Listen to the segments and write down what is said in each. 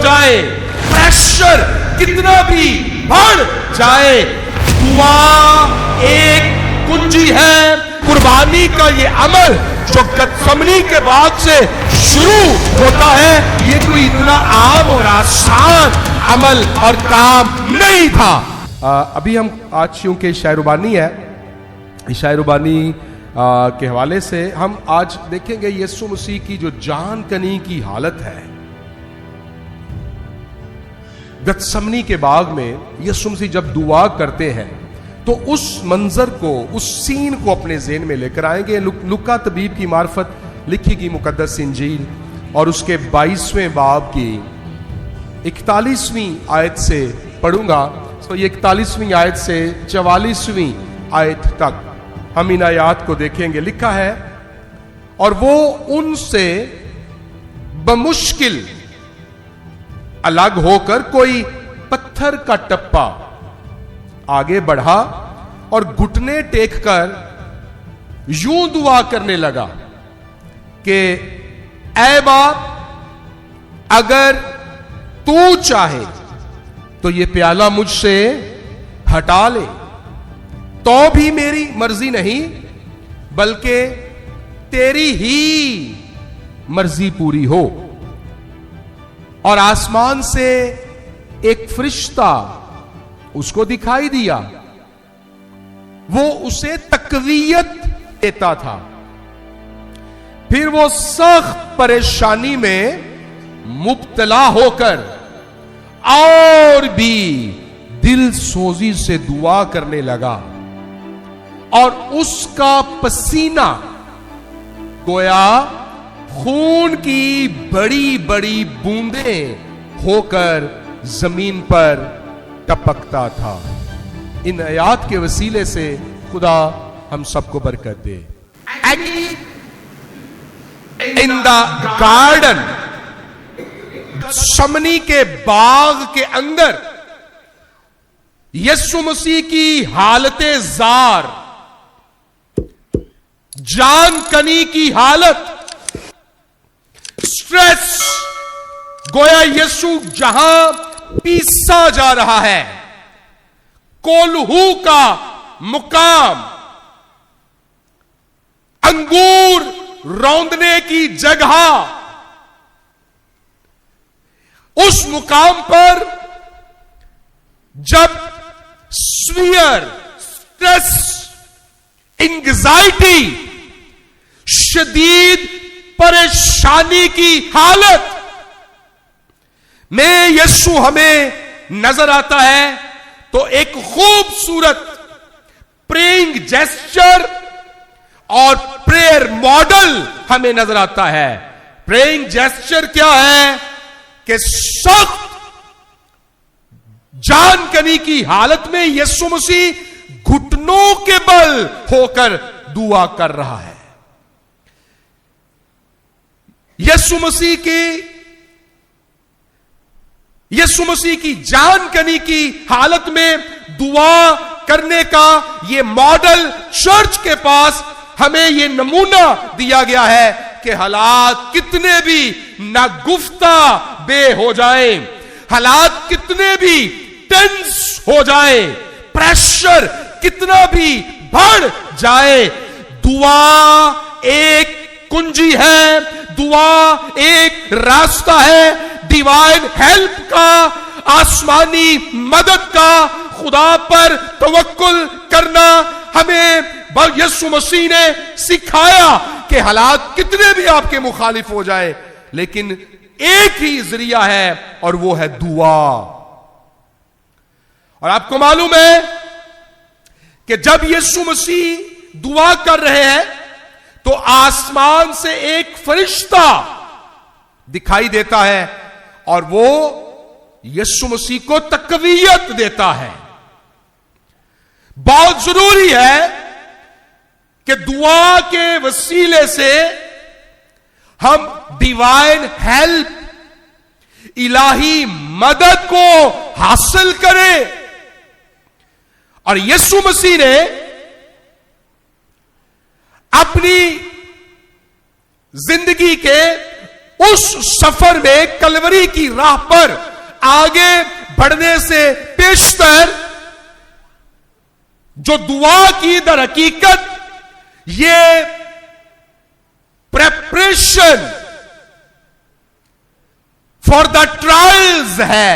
जाए, प्रेशर कितना भी बढ़ जाए, दुआ एक कुंजी है। कुर्बानी का ये अमल जो गतसमनी के बाद से शुरू होता है, ये कोई इतना आम और आसान अमल और काम नहीं था। अभी हम आज क्योंकि शायरुबानी है, शायरुबानी के हवाले से हम आज देखेंगे यीशु मसीह की जो जान कनी की हालत है। गतसमनी के बाग में यीशु मसीह जब दुआ करते हैं तो उस मंजर को, उस सीन को अपने ज़हन में लेकर आएंगे। लुका तबीब की मार्फत लिखी गई मुकद्दस इंजील और उसके 22वें बाब की 41वीं आयत से पढ़ूंगा। तो ये 41वीं आयत से 44वीं आयत तक हम इन आयात को देखेंगे। लिखा है, और वो उनसे बमुश्किल अलग होकर कोई पत्थर का टप्पा आगे बढ़ा और घुटने टेक कर यूं दुआ करने लगा कि ऐ बाप, अगर तू चाहे तो ये प्याला मुझसे हटा ले, तो भी मेरी मर्जी नहीं बल्कि तेरी ही मर्जी पूरी हो। और आसमान से एक फरिश्ता उसको दिखाई दिया, वो उसे तकवीयत देता था। फिर वो सख्त परेशानी में मुब्तला होकर और भी दिल सोजी से दुआ करने लगा और उसका पसीना गोया खून की बड़ी बड़ी बूंदें होकर जमीन पर टपकता था। इन आयात के वसीले से खुदा हम सबको बरकत दे। इन द गार्डन, समनी के बाग के अंदर यीशु मसीह की हालते जार, जान कनी की हालत, स्ट्रेस, गोया यीशु जहां पीसा जा रहा है, कोल्हू का मुकाम, अंगूर रौंदने की जगह, उस मुकाम पर जब स्फीयर, स्ट्रेस, एंग्जाइटी, शदीद परेशानी की हालत में यीशु हमें नजर आता है, तो एक खूबसूरत प्रेइंग जेस्चर और प्रेयर मॉडल हमें नजर आता है। प्रेइंग जेस्चर क्या है कि सख्त जान कनी की हालत में यीशु मसीह घुटनों के बल होकर दुआ कर रहा है। यीशु मसीह की जान कनी की हालत में दुआ करने का ये मॉडल चर्च के पास हमें ये नमूना दिया गया है कि हालात कितने भी नागुफ्ता बे हो जाए, हालात कितने भी टेंस हो जाए, प्रेशर कितना भी बढ़ जाए, दुआ एक कुंजी है, दुआ एक रास्ता है डिवाइन हेल्प का, आसमानी मदद का। खुदा पर तवक्कुल करना हमें यीशु मसीह ने सिखाया कि हालात कितने भी आपके मुखालिफ हो जाए, लेकिन एक ही जरिया है और वो है दुआ। और आपको मालूम है कि जब यीशु मसीह दुआ कर रहे हैं तो आसमान से एक फरिश्ता दिखाई देता है और वो यीशु मसीह को तकवीयत देता है। बहुत जरूरी है कि दुआ के वसीले से हम डिवाइन हेल्प, इलाही मदद को हासिल करें। और यीशु मसीह ने अपनी जिंदगी के उस सफर में कलवरी की राह पर आगे बढ़ने से पेशतर जो दुआ की दर हकीकत ये प्रेपरेशन फॉर द ट्रायल्स है,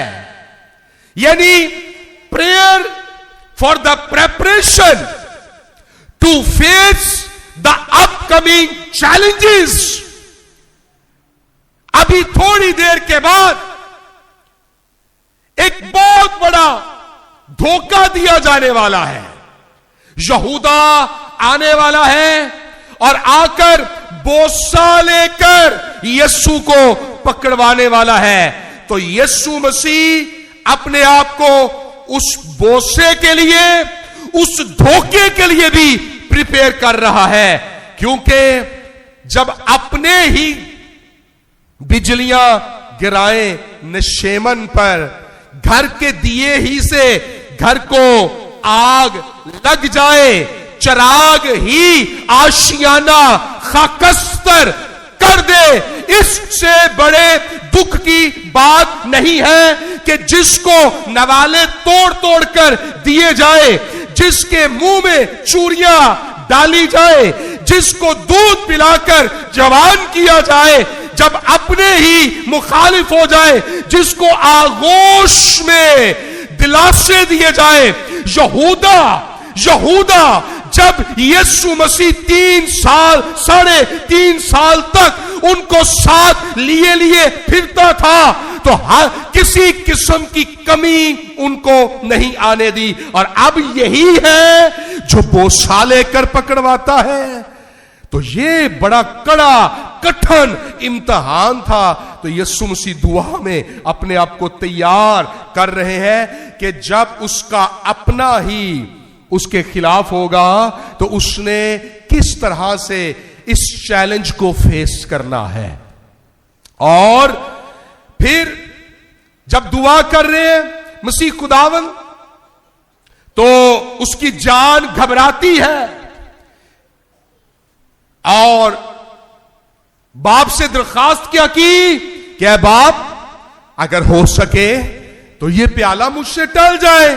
यानी prayer for the preparation to face the upcoming challenges. अभी थोड़ी देर के बाद एक बहुत बड़ा धोखा दिया जाने वाला है। यहूदा आने वाला है और आकर बोसा लेकर यीशु को पकड़वाने वाला है। तो यीशु मसीह अपने आप को उस बोसे के लिए, उस धोखे के लिए भी प्रिपेयर कर रहा है, क्योंकि जब अपने ही बिजलियां गिराए निशेमन पर, घर के दिए ही से घर को आग लग जाए, चिराग ही आशियाना खाकस्तर कर दे, इससे बड़े दुख की बात नहीं है कि जिसको नवाले तोड़ तोड़ कर दिए जाए, जिसके मुंह में चूड़ियां डाली जाए, जिसको दूध पिलाकर जवान किया जाए, जब अपने ही मुखालिफ हो जाए, जिसको आगोश में दिलासे दिए जाए। यहूदा जब यीशु मसीह 3 साल 3.5 साल तक उनको साथ लिए फिरता था, तो किसी किस्म की कमी उनको नहीं आने दी, और अब यही है जो बोसा लेकर पकड़वाता है। तो ये बड़ा कड़ा कठिन इम्तिहान था। तो यीशु मसीह दुआ में अपने आप को तैयार कर रहे हैं कि जब उसका अपना ही उसके खिलाफ होगा तो उसने किस तरह से इस चैलेंज को फेस करना है। और फिर जब दुआ कर रहे हैं मसीह खुदावन, तो उसकी जान घबराती है और बाप से दरखास्त क्या की कि ऐ बाप, अगर हो सके तो ये प्याला मुझसे टल जाए।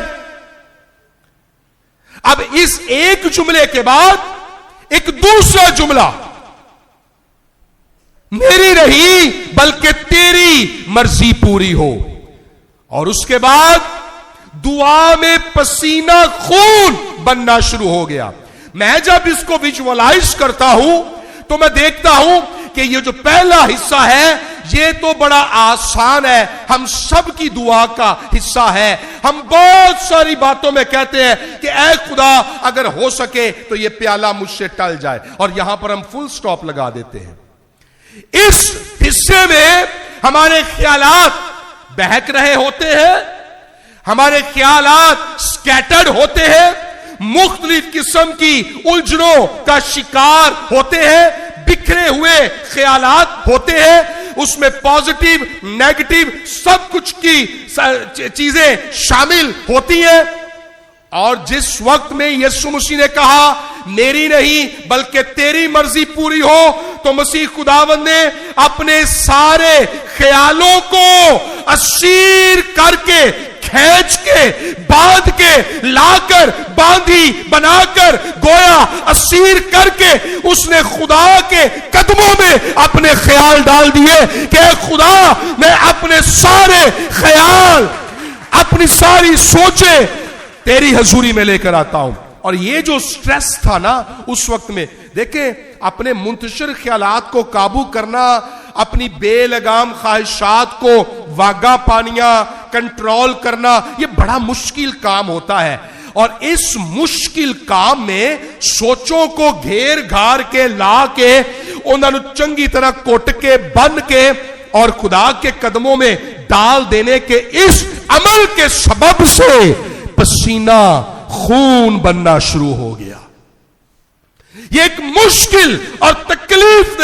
अब इस एक जुमले के बाद एक दूसरा जुमला, मेरी नहीं बल्कि तेरी मर्जी पूरी हो। और उसके बाद दुआ में पसीना खून बनना शुरू हो गया। मैं जब इसको विजुअलाइज करता हूं तो मैं देखता हूं कि ये जो पहला हिस्सा है ये तो बड़ा आसान है, हम सब की दुआ का हिस्सा है। हम बहुत सारी बातों में कहते हैं कि ऐ खुदा अगर हो सके तो ये प्याला मुझसे टल जाए, और यहां पर हम फुल स्टॉप लगा देते हैं। इस हिस्से में हमारे ख्यालात बहक रहे होते हैं, हमारे ख्यालात स्कैटर्ड होते हैं, मुख्तलिफ किस्म की उलझनों का शिकार होते हैं, बिखरे हुए ख्यालात होते हैं, उसमें पॉजिटिव नेगेटिव सब कुछ की चीजें शामिल होती हैं। और जिस वक्त में यीशु मसीह ने कहा मेरी नहीं बल्कि तेरी मर्जी पूरी हो, तो मसीह खुदावंद ने अपने सारे ख्यालों को असीर करके, खींच के, बांध के, लाकर, बांधी, बनाकर, गोया, असीर करके उसने खुदा के कदमों में अपने ख्याल डाल दिए कि खुदा मैं अपने सारे ख्याल, अपनी सारी सोचें तेरी हजूरी में लेकर आता हूं। और ये जो स्ट्रेस था ना उस वक्त में, देखें, अपने मुंतशिर ख्यालात को काबू करना, अपनी बेलगाम ख्वाहिशात को वागा पानिया कंट्रोल करना, ये बड़ा मुश्किल काम होता है। और इस मुश्किल काम में सोचों को घेर घार के ला के उन्होंने चंगी तरह कोट के बन के और खुदा के कदमों में डाल देने के इस अमल के सबब से पसीना खून बनना शुरू हो गया। ये एक मुश्किल और तकलीफ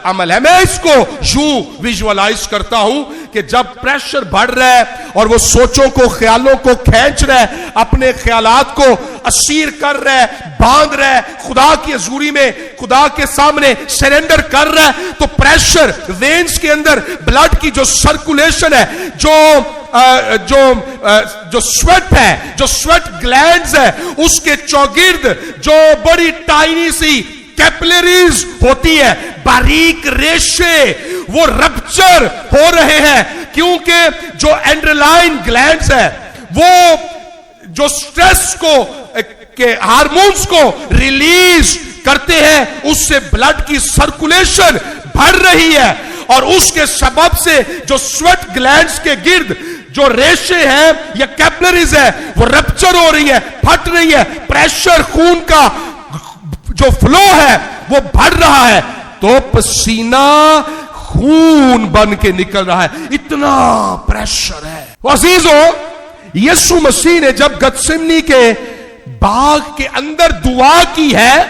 अमल है। मैं इसको यूं विजुअलाइज करता हूं कि जब प्रेशर बढ़ रहा है और वो सोचों को, ख्यालों को खींच रहा है, अपने ख्यालात को असीर कर रहा है, बांध रहा है, खुदा की हजूरी में, खुदा के सामने सरेंडर कर रहा है, तो प्रेशर, वेन्स के अंदर ब्लड की जो सर्कुलेशन है, जो स्वेट है, जो स्वेट ग्लैंड्स है, उसके चौगिर्द जो बड़ी टाइनी सी कैपिलरीज होती है, बारीक रेशे, वो रप्चर हो रहे हैं, क्योंकि जो एंड्रेलाइन ग्लैंड्स है वो जो स्ट्रेस को के हार्मोन्स को रिलीज करते हैं, उससे ब्लड की सर्कुलेशन बढ़ रही है, और उसके सबब से जो स्वेट ग्लैंड्स के गिर्द जो रेशे हैं या कैपिलरीज है वो रप्चर हो रही है, फट रही है, प्रेशर, खून का जो फ्लो है वो बढ़ रहा है, तो पसीना खून बन के निकल रहा है, इतना प्रेशर है। अजीजों, यीशु मसीह ने जब गतसेमनी के बाग के अंदर दुआ की है,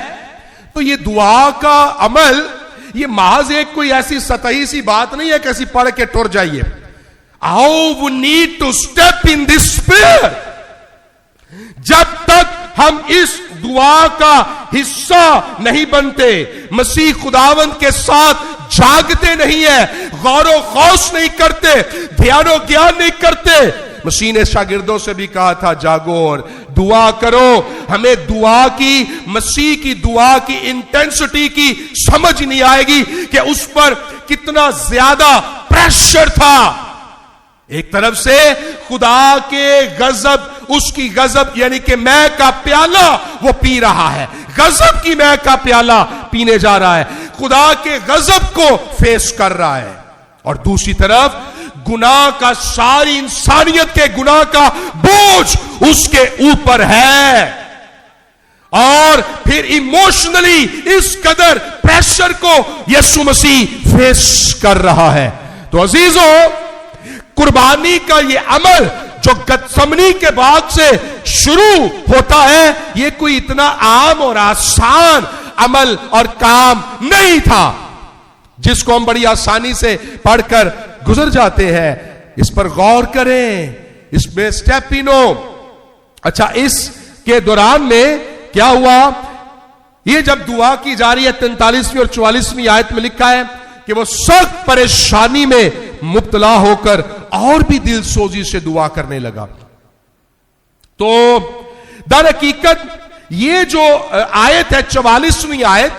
तो ये दुआ का अमल, ये महज एक कोई ऐसी सतही सी बात नहीं है कैसी पढ़ के टुर जाइए। How we need to step in this prayer। जब तक हम इस दुआ का हिस्सा नहीं बनते, मसीह खुदावंद के साथ जागते नहीं है, गौर खौस नहीं करते, ध्यानो ज्ञान नहीं करते। मसीह ने शागिर्दों से भी कहा था, जागो और दुआ करो। हमें दुआ की, मसीह की दुआ की इंटेंसिटी की समझ नहीं आएगी कि उस पर कितना ज्यादा प्रेशर था। एक तरफ से खुदा के गजब, उसकी गजब यानी कि मैं का प्याला वो पी रहा है, गजब की मैं का प्याला पीने जा रहा है, खुदा के गजब को फेस कर रहा है, और दूसरी तरफ गुनाह का, सारी इंसानियत के गुनाह का बोझ उसके ऊपर है, और फिर इमोशनली इस कदर प्रेशर को यीशु मसीह फेस कर रहा है। तो अजीजों, कुर्बानी का ये अमल जो गतसेमनी के बाद से शुरू होता है, ये कोई इतना आम और आसान अमल और काम नहीं था जिसको हम बड़ी आसानी से पढ़कर गुजर जाते हैं। इस पर गौर करें, इसमें स्टेप इनो। अच्छा, इसके दौरान में क्या हुआ, ये जब दुआ की जा रही है, 43वीं और 44वीं आयत में लिखा है कि वो सख्त परेशानी में मुब्तला होकर और भी दिल सोजी से दुआ करने लगा। तो दर हकीकत ये जो आयत है, 44वीं आयत,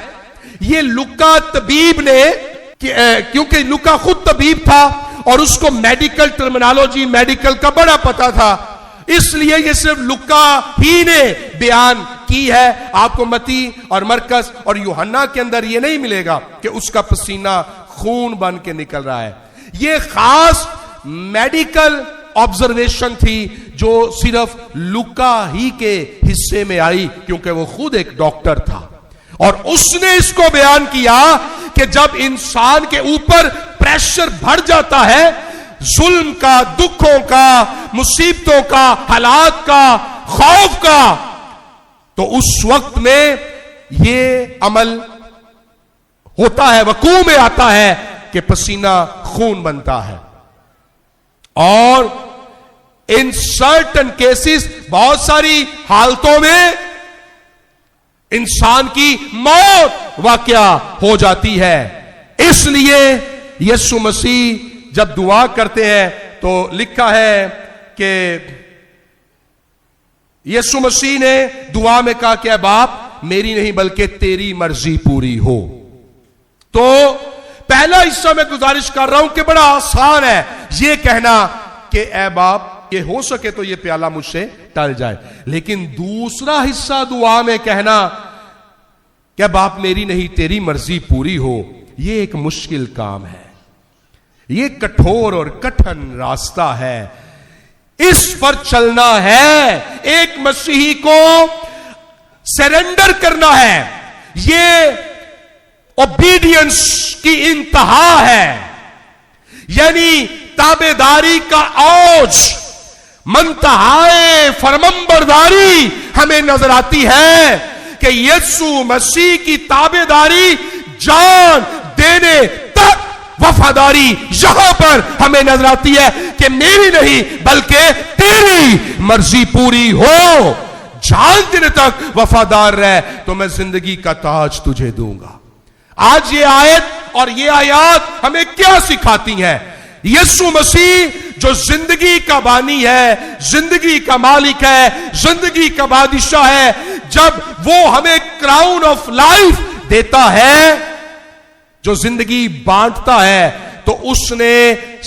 ये लुका तबीब ने, क्योंकि लुका खुद तबीब था और उसको मेडिकल टर्मिनोलॉजी, मेडिकल का बड़ा पता था, इसलिए ये सिर्फ लुका ही ने बयान की है। आपको मती और मरकस और यूहन्ना के अंदर ये नहीं मिलेगा कि उसका पसीना खून बन के निकल रहा है। ये खास मेडिकल ऑब्जर्वेशन थी जो सिर्फ लुका ही के हिस्से में आई, क्योंकि वो खुद एक डॉक्टर था, और उसने इसको बयान किया कि जब इंसान के ऊपर प्रेशर बढ़ जाता है, जुल्म का, दुखों का, मुसीबतों का, हालात का, खौफ का, तो उस वक्त में ये अमल होता है, वकूअ में आता है कि पसीना खून बनता है। और इन सर्टन केसेस, बहुत सारी हालतों में इंसान की मौत वाकया हो जाती है। इसलिए यीशु मसीह जब दुआ करते हैं तो लिखा है कि यीशु मसीह ने दुआ में कहा कि बाप, मेरी नहीं बल्कि तेरी मर्जी पूरी हो। तो पहला हिस्सा मैं गुजारिश कर रहा हूं कि बड़ा आसान है यह कहना कि ऐ बाप, ये हो सके तो ये प्याला मुझसे टल जाए, लेकिन दूसरा हिस्सा दुआ में कहना कि बाप, मेरी नहीं तेरी मर्जी पूरी हो, ये एक मुश्किल काम है, ये कठोर और कठिन रास्ता है, इस पर चलना है, एक मसीही को सरेंडर करना है, ये ओबीडियंस की इंतहा है, यानी ताबेदारी का औज, मंतहाए फरमंबरदारी हमें नजर आती है कि यीशु मसीह की ताबेदारी, जान देने तक वफादारी यहां पर हमें नजर आती है कि मेरी नहीं बल्कि तेरी मर्जी पूरी हो। जान देने तक वफादार रह तो मैं जिंदगी का ताज तुझे दूंगा। आज ये आयत और ये आयत हमें क्या सिखाती हैं? यीशु मसीह जो जिंदगी का बानी है, जिंदगी का मालिक है, जिंदगी का बादशाह है, जब वो हमें क्राउन ऑफ लाइफ देता है, जो जिंदगी बांटता है, तो उसने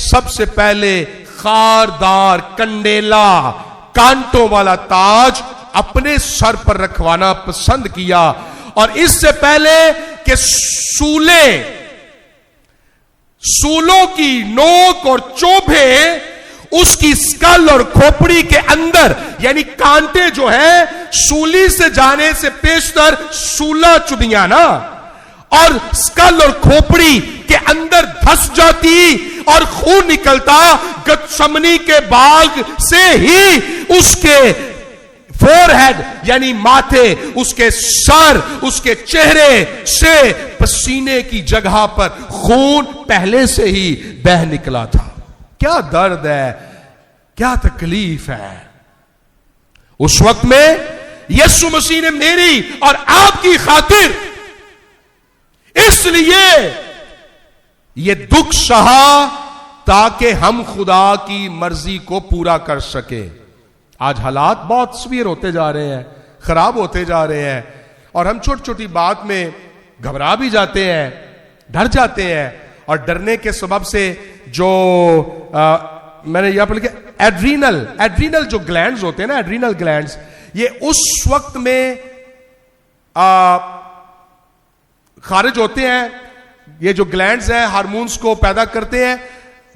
सबसे पहले खारदार कंडेला कांटों वाला ताज अपने सर पर रखवाना पसंद किया। और इससे पहले कि सूलों की नोक और चोभे उसकी स्कल और खोपड़ी के अंदर, यानी कांटे जो है सूली से जाने से पेशतर सूला चुभिया ना, और स्कल और खोपड़ी के अंदर धस जाती और खून निकलता गतसमनी के बाग से ही उसके फोरहेड यानी माथे, उसके सर, उसके चेहरे से पसीने की जगह पर खून पहले से ही बह निकला था। क्या दर्द है, क्या तकलीफ है। उस वक्त में यीशु मसीह ने मेरी और आपकी खातिर इसलिए ये दुख सहा ताकि हम खुदा की मर्जी को पूरा कर सके। आज हालात बहुत सीवियर होते जा रहे हैं, खराब होते जा रहे हैं, और हम छोटी छोटी बात में घबरा भी जाते हैं, डर जाते हैं, और डरने के सबब से जो मैंने यहां पर लिखा एड्रीनल जो ग्लैंड्स होते हैं ना, एड्रीनल ग्लैंड्स, ये उस वक्त में खारिज होते हैं। ये जो ग्लैंड्स हैं हार्मोन्स को पैदा करते हैं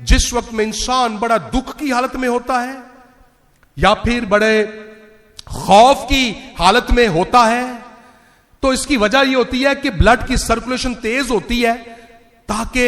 जिस वक्त में इंसान बड़ा दुख की हालत में होता है या फिर बड़े खौफ की हालत में होता है। तो इसकी वजह यह होती है कि ब्लड की सर्कुलेशन तेज होती है ताकि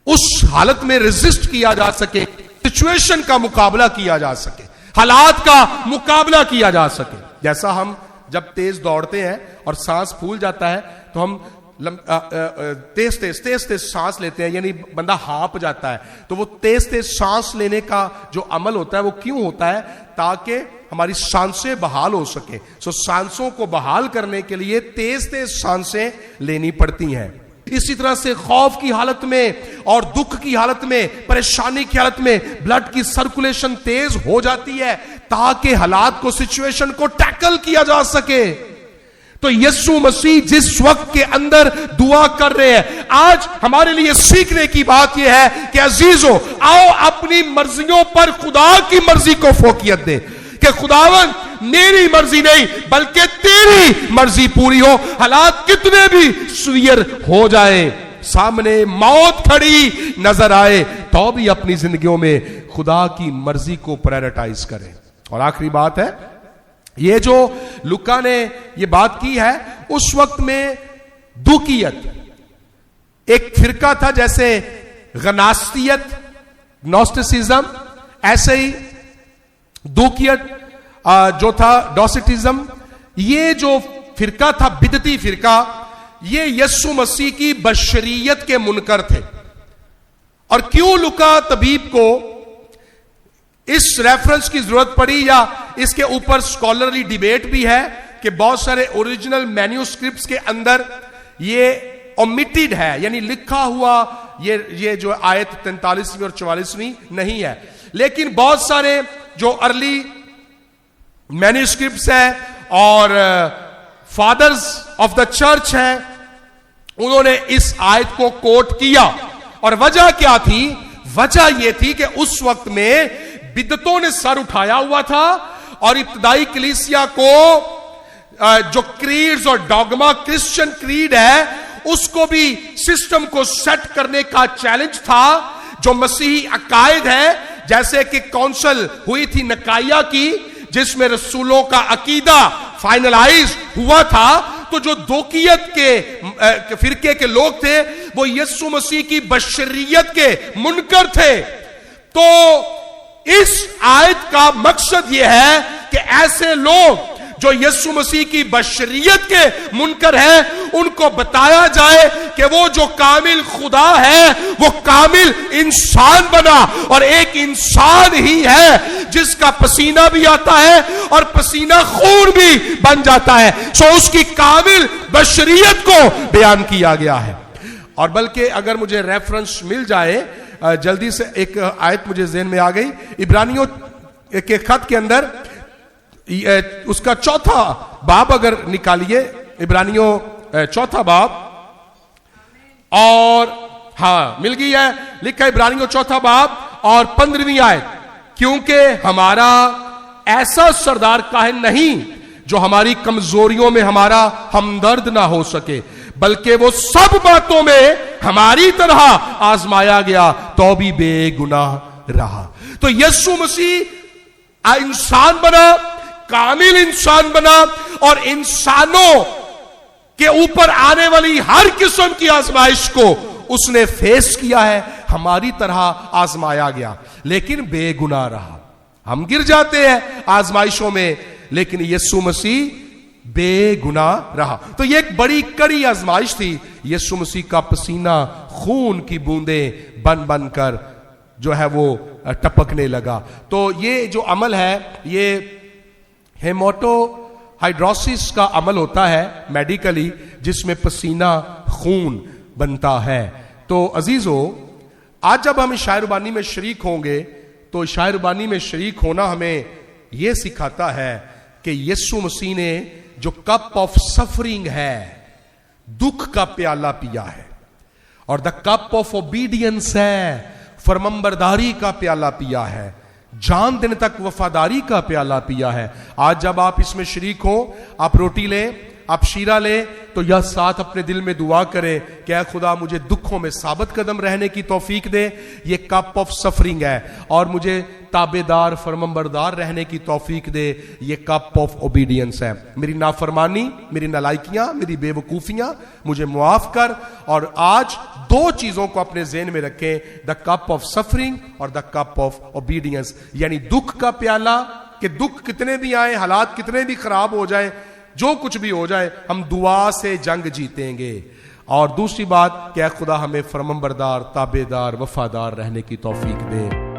उस हालत में रेजिस्ट किया जा सके, सिचुएशन का मुकाबला किया जा सके, हालात का मुकाबला किया जा सके। जैसा हम जब तेज दौड़ते हैं और सांस फूल जाता है तो हम तेज तेज सांस लेते हैं, यानी बंदा हाँप जाता है। तो वो तेज तेज सांस लेने का जो अमल होता है वो क्यों होता है? ताकि हमारी सांसें बहाल हो सके। सांसों को बहाल करने के लिए तेज तेज सांसें लेनी पड़ती हैं। इसी तरह से खौफ की हालत में और दुख की हालत में, परेशानी की हालत में ब्लड की सर्कुलेशन तेज हो जाती है ताकि हालात को, सिचुएशन को टैकल किया जा सके। तो यीशु मसीह जिस वक्त के अंदर दुआ कर रहे हैं, आज हमारे लिए सीखने की बात यह है कि अजीजों, आओ अपनी मर्जियों पर खुदा की मर्जी को फोकियत दे कि खुदावन मेरी मर्जी नहीं बल्कि तेरी मर्जी पूरी हो। हालात कितने भी सुवियर हो जाए, सामने मौत खड़ी नजर आए, तो भी अपनी जिंदगियों में खुदा की मर्जी को प्रायोरिटाइज करें। और आखिरी बात है, ये जो लुका ने ये बात की है, उस वक्त में दुकियत एक फिरका था, जैसे गनास्तियत, नोस्टिसिज्म, ऐसे ही दुकियत जो था डोसिटिज्म। ये जो फिरका था, बिदती फिरका, ये यीशु मसीह की बशरियत के मुनकर थे। और क्यों लुका तबीब को इस रेफरेंस की जरूरत पड़ी, या इसके ऊपर स्कॉलरली डिबेट भी है कि बहुत सारे ओरिजिनल मैन्यूस्क्रिप्ट्स के अंदर ये ओमिटेड है, यानी लिखा हुआ ये जो आयत 43वीं और 44वीं नहीं है। लेकिन बहुत सारे जो अर्ली मैन्यूस्क्रिप्ट्स है और फादर्स ऑफ द चर्च है, उन्होंने इस आयत को कोट किया। और वजह क्या थी? वजह यह थी कि उस वक्त में बिदतों ने सर उठाया हुआ था और इब्तदाई कलीसिया को जो क्रीड्स और डॉगमा क्रिश्चियन क्रीड है उसको भी, सिस्टम को सेट करने का चैलेंज था। जो मसीही अकायद है, जैसे कि काउंसिल हुई थी नकाया की, जिसमें रसूलों का अकीदा फाइनलाइज हुआ था, तो जो दोकियत के फिरके के लोग थे वो यीशु मसीह की बशरियत के मुनकर थे। तो इस आयत का मकसद यह है कि ऐसे लोग जो यीशु मसीह की बशरियत के मुनकर है, उनको बताया जाए कि वो जो कामिल खुदा है वो कामिल इंसान बना, और एक इंसान ही है जिसका पसीना भी आता है और पसीना खून भी बन जाता है। सो उसकी कामिल बशरियत को बयान किया गया है। और बल्कि अगर मुझे रेफरेंस मिल जाए, जल्दी से एक आयत मुझे ज़हन में आ गई, इब्रानियों के खत के अंदर उसका 4 बाब अगर निकालिए, इब्रानियों 4 बाब, और हाँ मिल गई है, लिखा है इब्रानियों 4 बाब और 15वीं आयत, क्योंकि हमारा ऐसा सरदार काहे नहीं जो हमारी कमजोरियों में हमारा हमदर्द ना हो सके, बल्कि वो सब बातों में हमारी तरह आजमाया गया तो भी बेगुनाह रहा। तो यीशु मसीह इंसान बना, कामिल इंसान बना, और इंसानों के ऊपर आने वाली हर किस्म की आजमाइश को उसने फेस किया है, हमारी तरह आजमाया गया, लेकिन बेगुनाह रहा। हम गिर जाते हैं आजमाइशों में, लेकिन यीशु मसीह बेगुनाह रहा। तो ये एक बड़ी कड़ी आजमाइश थी। यीशु मसीह का पसीना खून की बूंदें बन बन कर जो है वो टपकने लगा। तो ये जो अमल है, ये हेमोटो हाइड्रोसिस का अमल होता है मेडिकली, जिसमें पसीना खून बनता है। तो अजीजों, आज जब हम शायरबानी में शरीक होंगे, तो शायरबानी में शरीक होना हमें यह सिखाता है कि यीशु मसीह ने जो कप ऑफ सफरिंग है, दुख का प्याला पिया है, और द कप ऑफ ओबीडियंस है, फरमाबरदारी का प्याला पिया है, जान देने तक वफादारी का प्याला पिया है। आज जब आप इसमें शरीक हो, आप रोटी लें, आप शीरा ले, तो यह साथ अपने दिल में दुआ करें कि ऐ खुदा मुझे दुखों में साबित कदम रहने की तौफीक दे। ये कप ऑफ सफरिंग है, और मुझे ताबेदार फरमाबरदार रहने की तौफीक दे। ये कप ऑफ ओबीडियंस है। मेरी नाफरमानी, मेरी नालायकियां, मेरी बेवकूफियां मुझे मुआफ कर। और आज 2 चीजों को अपने ज़हन में रखें, द कप ऑफ सफरिंग और द कप ऑफ ओबीडियंस, यानी दुख का प्याला, कि दुख कितने भी आए, हालात कितने भी खराब हो जाए, जो कुछ भी हो जाए, हम दुआ से जंग जीतेंगे। और दूसरी बात, क्या खुदा हमें फरमाबरदार, ताबेदार, वफादार रहने की तौफीक दे।